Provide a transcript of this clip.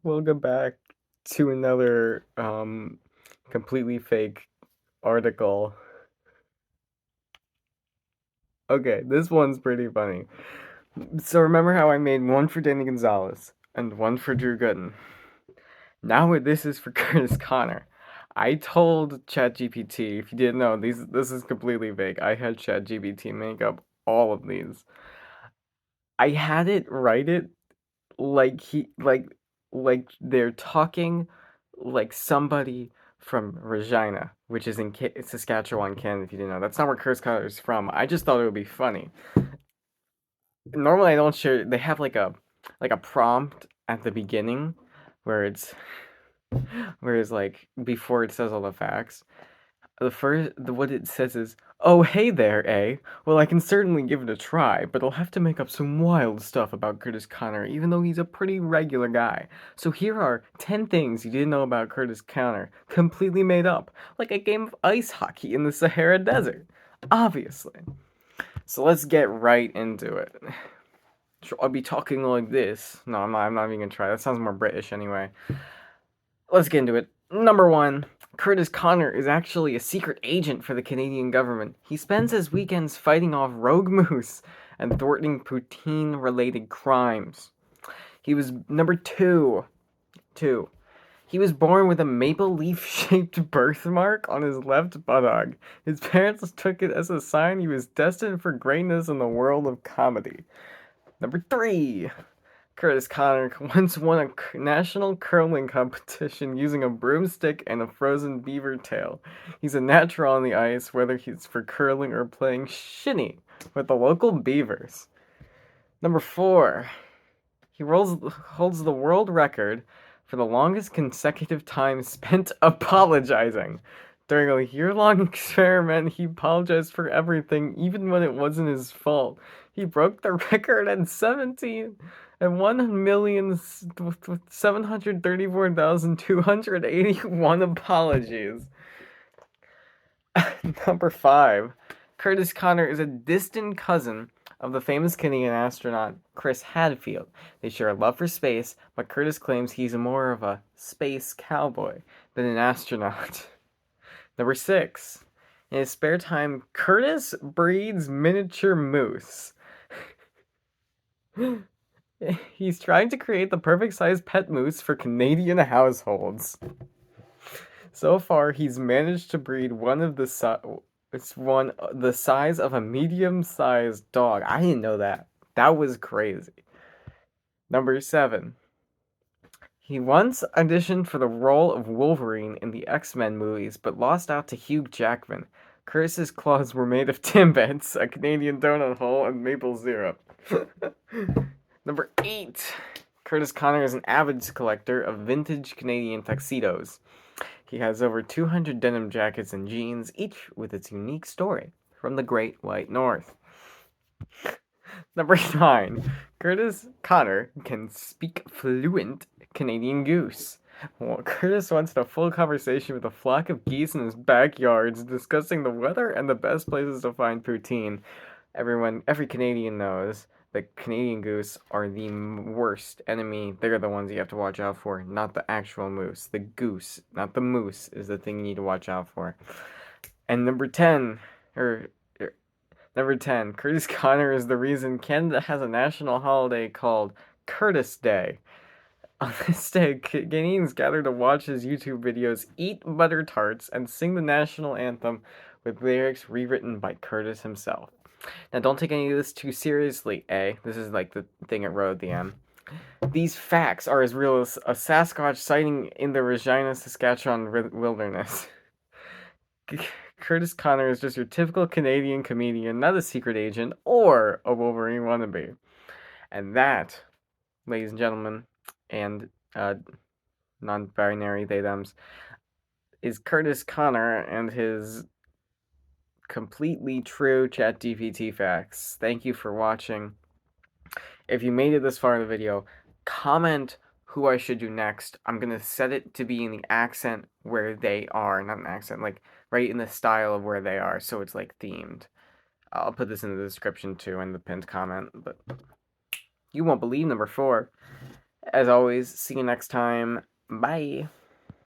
Welcome back to another completely fake article. Okay, this one's pretty funny. So remember how I made one for Danny Gonzalez and one for Drew Gooden? Now this is for Kurtis Conner. I told ChatGPT, if you didn't know, this is completely fake. I had ChatGPT make up all of these. I had it write it like like they're talking like somebody from Regina, which is in Saskatchewan, Canada. If you didn't know, that's not where Curse Cutter is from. I just thought it would be funny. Normally, I don't share. They have like a prompt at the beginning, where it's like before it says all the facts. What it says is, "Oh, hey there, eh? Well, I can certainly give it a try, but I'll have to make up some wild stuff about Curtis Conner, even though he's a pretty regular guy. So here are 10 things you didn't know about Curtis Conner, completely made up, like a game of ice hockey in the Sahara Desert. Obviously. So let's get right into it. I'll be talking like this. No, I'm not even gonna try. That sounds more British anyway. Let's get into it. Number one, Kurtis Conner is actually a secret agent for the Canadian government. He spends his weekends fighting off rogue moose and thwarting poutine-related crimes. He was number two. Two. He was born with a maple leaf-shaped birthmark on his left buttock. His parents took it as a sign he was destined for greatness in the world of comedy. Number three. Kurtis Conner once won a national curling competition using a broomstick and a frozen beaver tail. He's a natural on the ice, whether he's for curling or playing shinny with the local beavers. Number four, holds the world record for the longest consecutive time spent apologizing. During a year-long experiment, he apologized for everything, even when it wasn't his fault. He broke the record at 17 and 1,734,281 apologies. Number five, Kurtis Conner is a distant cousin of the famous Canadian astronaut Chris Hadfield. They share a love for space, but Kurtis claims he's more of a space cowboy than an astronaut. Number six, in his spare time, Kurtis breeds miniature moose. He's trying to create the perfect sized pet moose for Canadian households. So far, he's managed to breed one of the the size of a medium-sized dog. I didn't know that. That was crazy. Number seven. He once auditioned for the role of Wolverine in the X-Men movies, but lost out to Hugh Jackman. Curtis's claws were made of Timbits, a Canadian donut hole, and maple syrup. Number eight. Kurtis Conner is an avid collector of vintage Canadian tuxedos. He has over 200 denim jackets and jeans, each with its unique story from the Great White North. Number 9. Kurtis Conner can speak fluent Canadian goose. Well, Kurtis once had a full conversation with a flock of geese in his backyards, discussing the weather and the best places to find poutine. Every Canadian knows that Canadian goose are the worst enemy. They're the ones you have to watch out for, not the actual moose. The goose, not the moose, is the thing you need to watch out for. And or number 10, Kurtis Conner is the reason Canada has a national holiday called Curtis Day. On this day, Canadians gather to watch his YouTube videos, eat butter tarts, and sing the national anthem with lyrics rewritten by Kurtis himself. Now, don't take any of this too seriously, eh? This is like the thing it wrote at the end. These facts are as real as a Sasquatch sighting in the Regina, Saskatchewan wilderness. Kurtis Conner is just your typical Canadian comedian, not a secret agent or a Wolverine wannabe. And that, ladies and gentlemen, and non-binary they-thems, is Kurtis Conner and his completely true ChatGPT facts. Thank you for watching. If you made it this far in the video, comment who I should do next. I'm going to set it to be in the accent where they are. Not an accent, like right in the style of where they are, so it's like themed. I'll put this in the description too and the pinned comment, but you won't believe number 4. As always, see you next time. Bye.